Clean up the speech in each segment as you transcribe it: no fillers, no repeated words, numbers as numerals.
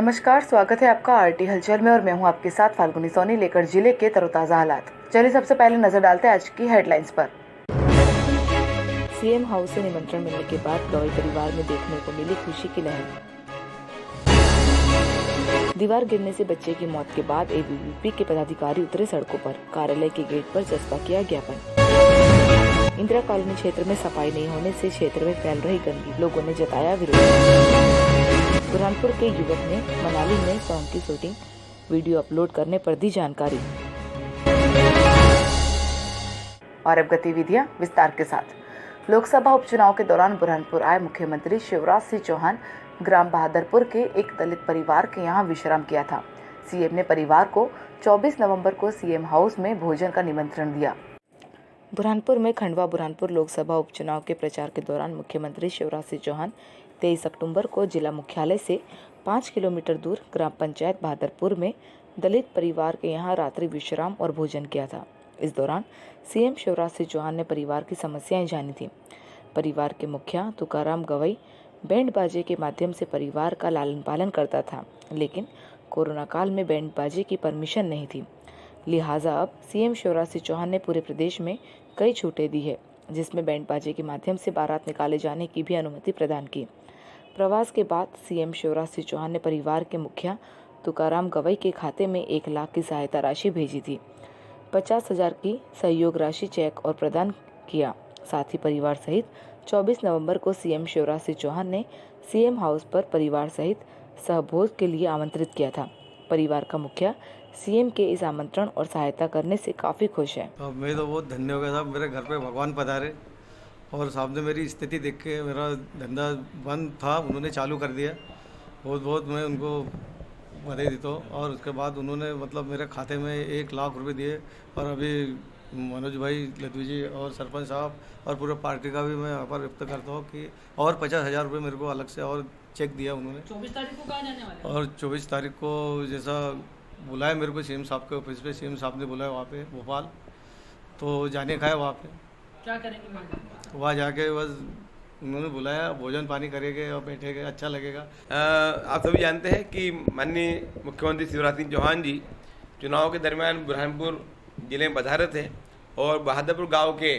नमस्कार, स्वागत है आपका आरटी हलचल में और मैं हूं आपके साथ फाल्गुनी सोनी लेकर जिले के तरोताज़ा हालात। चलिए सबसे पहले नजर डालते हैं आज की हेडलाइंस पर। सीएम हाउस से निमंत्रण मिलने के बाद गवई परिवार में देखने को मिली खुशी की लहर। दीवार गिरने से बच्चे की मौत के बाद एबीवीपी के पदाधिकारी उतरे सड़कों पर, कार्यालय के गेट पर चस्पा किया ज्ञापन। इंदिरा कॉलोनी क्षेत्र में सफाई नहीं होने से क्षेत्र में फैल रही गंदगी, लोगों ने जताया विरोध। बुरहानपुर के युवक ने मनाली में सॉन्ग की शूटिंग वीडियो अपलोड करने पर दी जानकारी। और अब गतिविधियां विस्तार के साथ। लोकसभा उपचुनाव के दौरान बुरहानपुर आए मुख्यमंत्री शिवराज सिंह चौहान ग्राम बहादुरपुर के एक दलित परिवार के यहां विश्राम किया था। सीएम ने परिवार को 24 नवंबर को सीएम हाउस में भोजन का निमंत्रण दिया। बुरहानपुर में खंडवा बुरहानपुर लोकसभा उपचुनाव के प्रचार के दौरान मुख्यमंत्री शिवराज सिंह चौहान 23 अक्टूबर को जिला मुख्यालय से 5 किलोमीटर दूर ग्राम पंचायत बहादुरपुर में दलित परिवार के यहां रात्रि विश्राम और भोजन किया था। इस दौरान सीएम शिवराज सिंह चौहान ने परिवार की समस्याएं जानी थी। परिवार के मुखिया तुकाराम गवई बैंड बाजे के माध्यम से परिवार का लालन पालन करता था, लेकिन कोरोना काल में बैंड बाजे की परमिशन नहीं थी। लिहाजा अब सीएम शिवराज सिंह चौहान ने पूरे प्रदेश में कई छूटें दी है, जिसमें बैंड बाजे के माध्यम से बारात निकाले जाने की भी अनुमति प्रदान की। प्रवास के बाद सीएम शिवराज सिंह चौहान ने परिवार के मुखिया तुकाराम गवई के खाते में 1 लाख की सहायता राशि भेजी थी। 50,000 की सहयोग राशि चेक और प्रदान किया। साथ ही परिवार सहित 24 नवंबर को सीएम शिवराज सिंह चौहान ने सीएम हाउस पर परिवार सहित सहभोज के लिए आमंत्रित किया था। परिवार का मुखिया सीएम के इस आमंत्रण और सहायता करने से काफ़ी खुश है। मैं तो बहुत धन्य हो गया साहब, मेरे घर पे भगवान पधारे और साहब ने मेरी स्थिति देख के मेरा धंधा बंद था, उन्होंने चालू कर दिया। बहुत बहुत मैं उनको बधाई देता हूँ। और उसके बाद उन्होंने मतलब मेरे खाते में 1 लाख रुपए दिए। और अभी मनोज भाई लद्वी जी और सरपंच साहब और पूरे पार्टी का भी मैं आभार व्यक्त करता हूँ कि और 50,000 रुपये मेरे को अलग से और चेक दिया उन्होंने। 24 तारीख को कहाँ जाने वाले? और 24 तारीख को जैसा बुलाया मेरे को सीएम साहब के ऑफिस पे, सीएम साहब ने बुलाया वहाँ पे भोपाल, तो जाने का है वहाँ पे। क्या करेंगे वहाँ जाके बस उन्होंने बुलाया, भोजन पानी करेंगे और बैठेंगे, अच्छा लगेगा। आप सभी जानते हैं कि माननीय मुख्यमंत्री शिवराज सिंह चौहान जी चुनाव के दरमियान बुरहानपुर जिले में पधारे थे और बहादुरपुर गांव के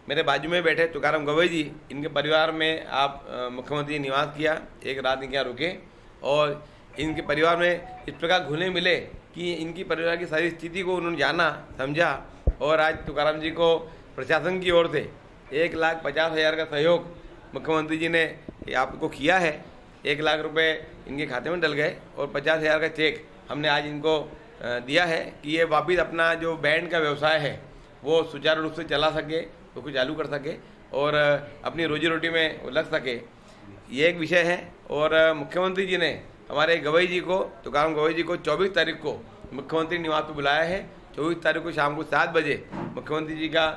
मेरे बाजू में बैठे तुकाराम गवई जी, इनके परिवार में आप मुख्यमंत्री जी निवास किया, एक रात इनके यहाँ रुके और इनके परिवार में इस प्रकार घुलने मिले कि इनकी परिवार की सारी स्थिति को उन्होंने जाना समझा। और आज तुकाराम जी को प्रशासन की ओर से 1,50,000 का सहयोग मुख्यमंत्री जी ने आपको किया है। 1 लाख रुपए इनके खाते में डल गए और 50,000 का चेक हमने आज इनको दिया है कि ये वापिस अपना जो बैंड का व्यवसाय है वो सुचारू रूप से चला सके, तो कुछ चालू कर सके और अपनी रोजी रोटी में वो लग सके, ये एक विषय है। और मुख्यमंत्री जी ने हमारे गवई जी को, तुकाराम गवई जी को 24 तारीख को मुख्यमंत्री निवास पर बुलाया है। 24 तारीख को शाम को 7 बजे मुख्यमंत्री जी का,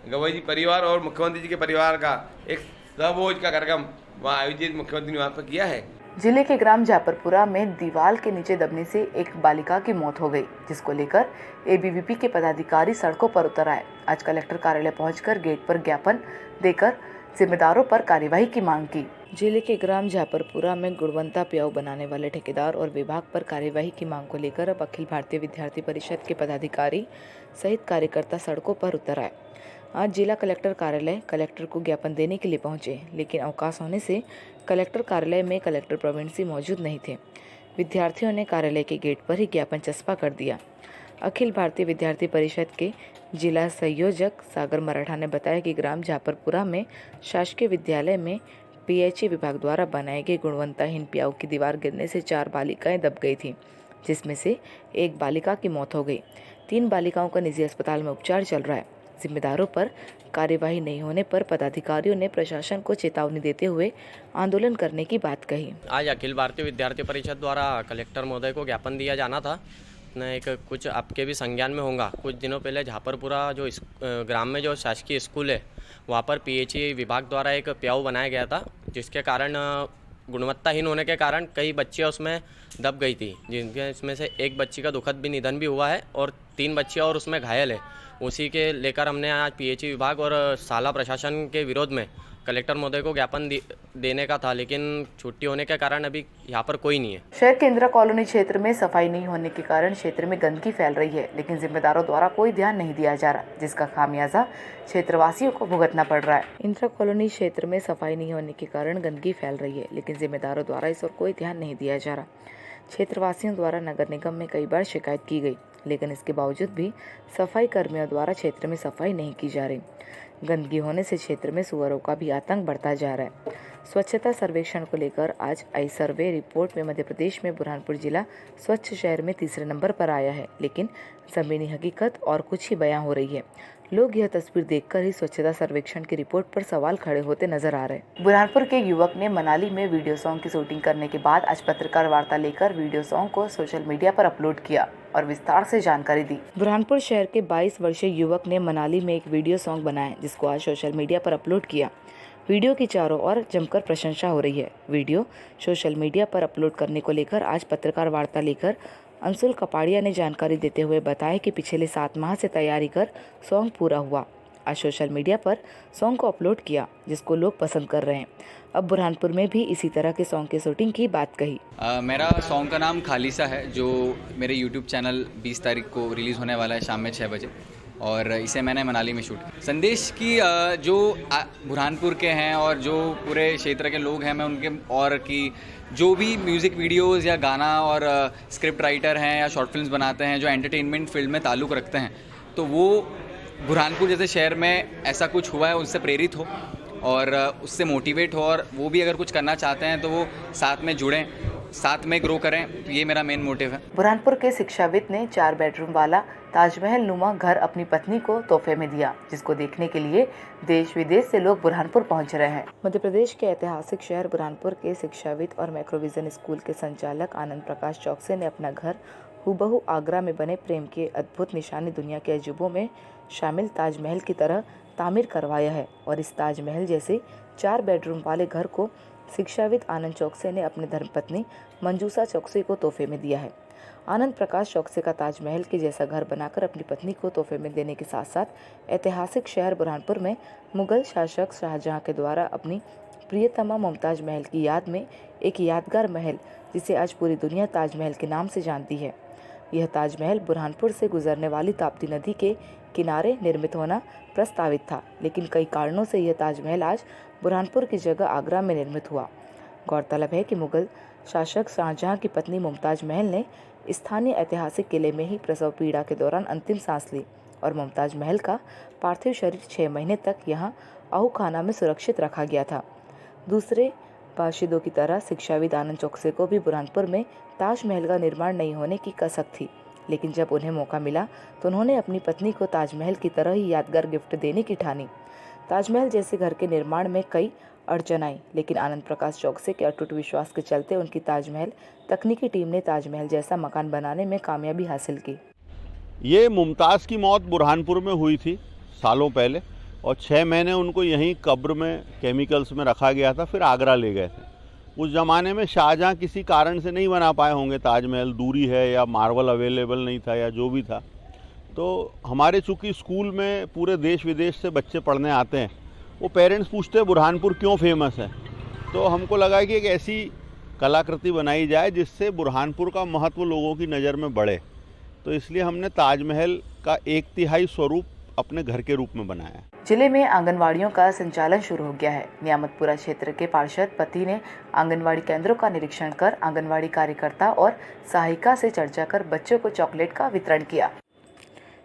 गवई जी परिवार और मुख्यमंत्री जी के परिवार का एक सहभोज का कार्यक्रम वहाँ आयोजित मुख्यमंत्री निवास पर किया है। जिले के ग्राम जापरपुरा में दीवार के नीचे दबने से एक बालिका की मौत हो गई, जिसको लेकर एबीवीपी के पदाधिकारी सड़कों पर उतर आए। आज कलेक्टर कार्यालय पहुंचकर गेट पर ज्ञापन देकर जिम्मेदारों पर कार्यवाही की मांग की। जिले के ग्राम जापरपुरा में गुणवत्ता प्याऊ बनाने वाले ठेकेदार और विभाग पर कार्यवाही की मांग को लेकर अब अखिल भारतीय विद्यार्थी परिषद के पदाधिकारी सहित कार्यकर्ता सड़कों पर उतर आए। आज जिला कलेक्टर कार्यालय कलेक्टर को ज्ञापन देने के लिए पहुंचे, लेकिन अवकाश होने से कलेक्टर कार्यालय में कलेक्टर प्रवीण सिंह मौजूद नहीं थे। विद्यार्थियों ने कार्यालय के गेट पर ही ज्ञापन चस्पा कर दिया। अखिल भारतीय विद्यार्थी परिषद के जिला संयोजक सागर मराठा ने बताया कि ग्राम जापरपुरा में शासकीय विद्यालय में पीएचई विभाग द्वारा बनाए गए गुणवत्ताहीन प्याऊ की दीवार गिरने से 4 बालिकाएं दब गई थीं, जिसमें से 1 बालिका की मौत हो गई। 3 बालिकाओं का निजी अस्पताल में उपचार चल रहा है। जिम्मेदारों पर कार्यवाही नहीं होने पर पदाधिकारियों ने प्रशासन को चेतावनी देते हुए आंदोलन करने की बात कही। आज अखिल भारतीय विद्यार्थी परिषद द्वारा कलेक्टर महोदय को ज्ञापन दिया जाना था। एक कुछ आपके भी संज्ञान में होगा, कुछ दिनों पहले झापरपुरा जो ग्राम में जो शासकीय स्कूल है वहाँ पर पीएचई विभाग द्वारा एक प्याऊ बनाया गया था, जिसके कारण गुणवत्ताहीन होने के कारण कई बच्चियाँ उसमें दब गई थी, जिनके इसमें से एक बच्ची का दुखद भी निधन भी हुआ है और 3 बच्चियाँ और उसमें घायल है। उसी के लेकर हमने आज पीएचई विभाग और शाला प्रशासन के विरोध में कलेक्टर महोदय को ज्ञापन देने का था, लेकिन छुट्टी होने के कारण अभी यहाँ पर कोई नहीं है। शहर के इंदिरा कॉलोनी क्षेत्र में सफाई नहीं होने के कारण क्षेत्र में गंदगी फैल रही है, लेकिन जिम्मेदारों द्वारा कोई ध्यान नहीं दिया जा रहा, जिसका खामियाजा क्षेत्रवासियों को भुगतना पड़ रहा है। इंदिरा कॉलोनी क्षेत्र में सफाई नहीं होने के कारण गंदगी फैल रही है, लेकिन जिम्मेदारों द्वारा इस ओर कोई ध्यान नहीं दिया जा रहा। क्षेत्रवासियों द्वारा नगर निगम में कई बार शिकायत की गई, लेकिन इसके बावजूद भी सफाई कर्मियों द्वारा क्षेत्र में सफाई नहीं की जा रही। गंदगी होने से क्षेत्र में सुअरों का भी आतंक बढ़ता जा रहा है। स्वच्छता सर्वेक्षण को लेकर आज आई सर्वे रिपोर्ट में मध्य प्रदेश में बुरहानपुर जिला स्वच्छ शहर में तीसरे नंबर पर आया है, लेकिन ज़मीनी हकीकत और कुछ ही बयां हो रही है। लोग यह तस्वीर देखकर ही स्वच्छता सर्वेक्षण की रिपोर्ट पर सवाल खड़े होते नजर आ रहे हैं। बुरहानपुर के युवक ने मनाली में वीडियो सॉन्ग की शूटिंग करने के बाद आज पत्रकार वार्ता लेकर वीडियो सॉन्ग को सोशल मीडिया पर अपलोड किया और विस्तार से जानकारी दी। बुरहानपुर शहर के 22 वर्षीय युवक ने मनाली में एक वीडियो सॉन्ग बनाया, जिसको आज सोशल मीडिया पर अपलोड किया। वीडियो की चारों ओर जमकर प्रशंसा हो रही है। वीडियो सोशल मीडिया पर अपलोड करने को लेकर आज पत्रकार वार्ता लेकर अंशुल कपाड़िया ने जानकारी देते हुए बताया कि पिछले 7 माह से तैयारी कर सॉन्ग पूरा हुआ। आज सोशल मीडिया पर सॉन्ग को अपलोड किया, जिसको लोग पसंद कर रहे हैं। अब बुरहानपुर में भी इसी तरह के सॉन्ग की शूटिंग की बात कही। मेरा सॉन्ग का नाम खालिसा है, जो मेरे यूट्यूब चैनल 20 तारीख को रिलीज़ होने वाला है शाम में 6 बजे, और इसे मैंने मनाली में शूट किया। संदेश की जो बुरहानपुर के हैं और जो पूरे क्षेत्र के लोग हैं, मैं उनके और की जो भी म्यूज़िक वीडियोस या गाना और स्क्रिप्ट राइटर हैं या शॉर्ट फिल्म्स बनाते हैं जो एंटरटेनमेंट फील्ड में ताल्लुक़ रखते हैं, तो वो बुरहानपुर जैसे शहर में ऐसा कुछ हुआ है उससे प्रेरित हो और उससे मोटिवेट हो, और वो भी अगर कुछ करना चाहते हैं तो वो साथ में जुड़ें, साथ में ग्रो करें। तो ये मेरा मेन मोटिव है। बुरहानपुर के शिक्षाविद ने 4 बेडरूम वाला ताजमहल नुमा घर अपनी पत्नी को तोहफे में दिया, जिसको देखने के लिए देश विदेश से लोग बुरहानपुर पहुंच रहे हैं। मध्य प्रदेश के ऐतिहासिक शहर बुरहानपुर के शिक्षाविद और मैक्रोविजन स्कूल के संचालक आनंद प्रकाश चौकसे ने अपना घर हूबहू आगरा में बने प्रेम के अद्भुत निशानी दुनिया के अजूबों में शामिल ताजमहल की तरह तामीर करवाया है, और इस ताजमहल जैसे 4 बेडरूम वाले घर को शिक्षाविद आनंद चौकसे ने अपनी धर्मपत्नी मंजूषा चौकसे को तोहफे में दिया है। आनंद प्रकाश चौकसे का ताजमहल के जैसा घर बनाकर अपनी पत्नी को तोहफे में देने के साथ साथ ऐतिहासिक शहर बुरहानपुर में मुगल शासक शाहजहां के द्वारा अपनी प्रियतमा मुमताज महल की याद में एक यादगार महल, जिसे आज पूरी दुनिया ताजमहल के नाम से जानती है। यह ताजमहल बुरहानपुर से गुजरने वाली ताप्ती नदी के किनारे निर्मित होना प्रस्तावित था, लेकिन कई कारणों से यह ताजमहल आज बुरहानपुर की जगह आगरा में निर्मित हुआ। गौरतलब है कि मुगल शासक शाहजहां की पत्नी मुमताज महल ने स्थानीय ऐतिहासिक किले में ही प्रसव पीड़ा के दौरान अंतिम सांस ली, और मुमताज महल का पार्थिव शरीर 6 महीने तक यहाँ आहू खाना में सुरक्षित रखा गया था। दूसरे बाशिंदों की तरह शिक्षाविद आनंद चौकसे को भी बुरहानपुर में ताजमहल का निर्माण नहीं होने की कसक थी, लेकिन जब उन्हें मौका मिला तो उन्होंने अपनी पत्नी को ताजमहल की तरह ही यादगार गिफ्ट देने की ठानी। ताजमहल जैसे घर के निर्माण में कई अड़चन आई, लेकिन आनंद प्रकाश चौकसे के अटूट विश्वास के चलते उनकी ताजमहल तकनीकी टीम ने ताजमहल जैसा मकान बनाने में कामयाबी हासिल की। ये मुमताज़ की मौत बुरहानपुर में हुई थी सालों पहले, और 6 महीने उनको यहीं कब्र में केमिकल्स में रखा गया था, फिर आगरा ले गए थे। उस ज़माने में शाहजहां किसी कारण से नहीं बना पाए होंगे ताजमहल, दूरी है या मार्बल अवेलेबल नहीं था या जो भी था। तो हमारे चूँकि स्कूल में पूरे देश विदेश से बच्चे पढ़ने आते हैं, वो पेरेंट्स पूछते हैं बुरहानपुर क्यों फेमस है, तो हमको लगा कि एक ऐसी कलाकृति बनाई जाए जिससे बुरहानपुर का महत्व लोगों की नज़र में बढ़े। तो इसलिए हमने ताजमहल का 1/3 स्वरूप अपने घर के रूप में बनाया। जिले में आंगनवाड़ियों का संचालन शुरू हो गया है। नियामतपुरा क्षेत्र के पार्षद पति ने आंगनवाड़ी केंद्रों का निरीक्षण कर आंगनवाड़ी कार्यकर्ता और सहायिका से चर्चा कर बच्चों को चॉकलेट का वितरण किया।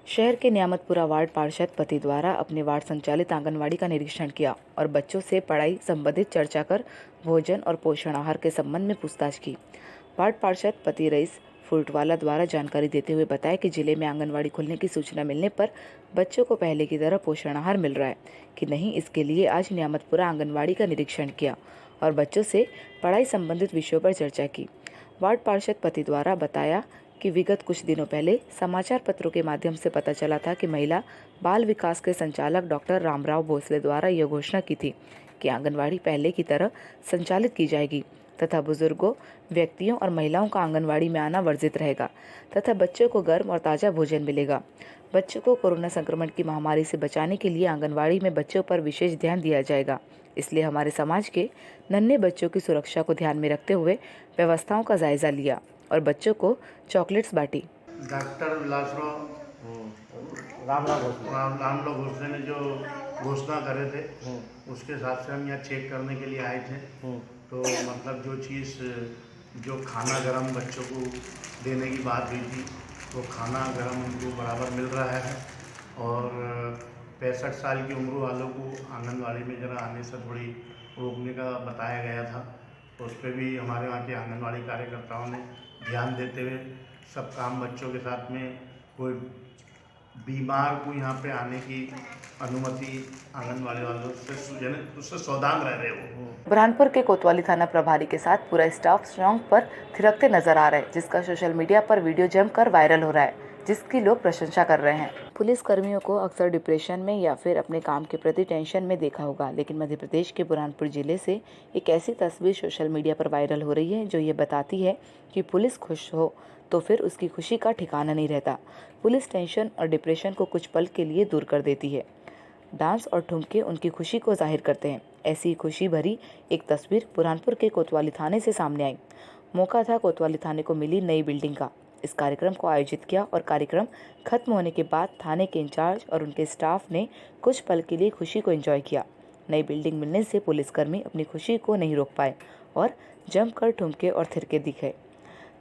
शहर के नियामतपुरा वार्ड पार्षद पति द्वारा अपने वार्ड संचालित आंगनवाड़ी का निरीक्षण किया और बच्चों से पढ़ाई संबंधित चर्चा कर भोजन और पोषण आहार के संबंध में पूछताछ की। वार्ड पार्षद पति रईस फुलटवाला द्वारा जानकारी देते हुए बताया कि जिले में आंगनवाड़ी खुलने की सूचना मिलने पर बच्चों को पहले की तरह पोषण आहार मिल रहा है कि नहीं, इसके लिए आज नियामतपुरा आंगनवाड़ी का निरीक्षण किया और बच्चों से पढ़ाई संबंधित विषयों पर चर्चा की। वार्ड पार्षद पति द्वारा बताया कि विगत कुछ दिनों पहले समाचार पत्रों के माध्यम से पता चला था कि महिला बाल विकास के संचालक डॉक्टर रामराव भोसले द्वारा यह घोषणा की थी कि आंगनवाड़ी पहले की तरह संचालित की जाएगी तथा बुजुर्गों, व्यक्तियों और महिलाओं का आंगनवाड़ी में आना वर्जित रहेगा तथा बच्चों को गर्म और ताज़ा भोजन मिलेगा। बच्चों को कोरोना संक्रमण की महामारी से बचाने के लिए आंगनवाड़ी में बच्चों पर विशेष ध्यान दिया जाएगा। इसलिए हमारे समाज के नन्हे बच्चों की सुरक्षा को ध्यान में रखते हुए व्यवस्थाओं का जायजा लिया और बच्चों को चॉकलेट्स बांटी। डॉक्टर विलासराव रामलाल भोसले ने जो घोषणा करे थे उसके हिसाब से हम यहाँ चेक करने के लिए आए थे। तो मतलब जो चीज़ जो खाना गरम बच्चों को देने की बात हुई थी तो खाना गरम उनको बराबर मिल रहा है और 65 साल की उम्र वालों को आंगनवाड़ी में जरा आने से थोड़ी रोकने का बताया गया था। तो उस पर भी हमारे वहाँ के आंगनवाड़ी कार्यकर्ताओं ने ध्यान देते हुए सब काम बच्चों के साथ में कोई बीमार को यहाँ पे आने की अनुमति आंगनवाड़ी वालों से उससे सावधान रह रहे हो। बुरहानपुर के कोतवाली थाना प्रभारी के साथ पूरा स्टाफ स्ट्रांग पर थिरकते नजर आ रहा है, जिसका सोशल मीडिया पर वीडियो जमकर वायरल हो रहा है, जिसकी लोग प्रशंसा कर रहे हैं। पुलिस कर्मियों को अक्सर डिप्रेशन में या फिर अपने काम के प्रति टेंशन में देखा होगा, लेकिन मध्य प्रदेश के बुरहानपुर जिले से एक ऐसी तस्वीर सोशल मीडिया पर वायरल हो रही है जो ये बताती है कि पुलिस खुश हो तो फिर उसकी खुशी का ठिकाना नहीं रहता। पुलिस टेंशन और डिप्रेशन को कुछ पल के लिए दूर कर देती है। डांस और ठुमके उनकी खुशी को जाहिर करते हैं। ऐसी खुशी भरी एक तस्वीर बुरहानपुर के कोतवाली थाने से सामने आई। मौका था कोतवाली थाने को मिली नई बिल्डिंग का। इस कार्यक्रम को आयोजित किया और कार्यक्रम खत्म होने के बाद थाने के इंचार्ज और उनके स्टाफ ने कुछ पल के लिए खुशी को एंजॉय किया। नई बिल्डिंग मिलने से पुलिसकर्मी अपनी खुशी को नहीं रोक पाए और जमकर ठुमके और थिरके दिखे।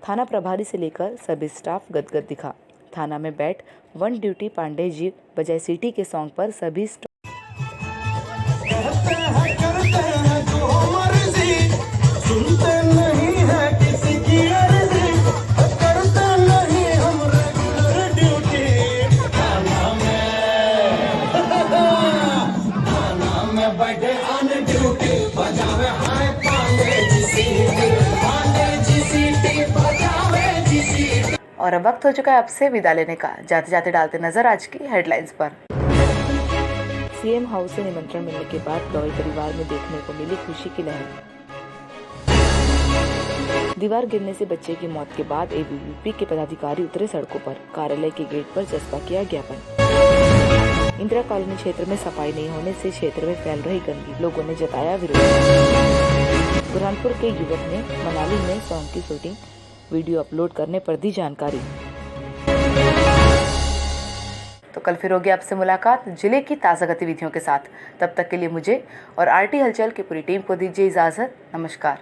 थाना प्रभारी से लेकर सभी स्टाफ गदगद दिखा। थाना में बैठ वन ड्यूटी पांडे जी बजाय सिटी के सॉन्ग पर सभी और अब वक्त हो चुका है आपसे विदा लेने का। जाते जाते डालते नजर आज की हेडलाइंस पर। सीएम हाउस से निमंत्रण मिलने के बाद गौई परिवार में देखने को मिली खुशी की लहर। दीवार गिरने से बच्चे की मौत के बाद एबीवीपी के पदाधिकारी उतरे सड़कों पर। कार्यालय के गेट पर जस्ता किया ज्ञापन। इंदिरा कॉलोनी क्षेत्र में सफाई नहीं होने से क्षेत्र में फैल रही गंदगी, लोगों ने जताया विरोध। बुरहानपुर के युवक ने मनाली में सॉन्ग की शूटिंग वीडियो अपलोड करने पर दी जानकारी। तो कल फिर होगी आपसे मुलाकात जिले की ताज़ा गतिविधियों के साथ। तब तक के लिए मुझे और आरटी हलचल की पूरी टीम को दीजिए इजाज़त। नमस्कार।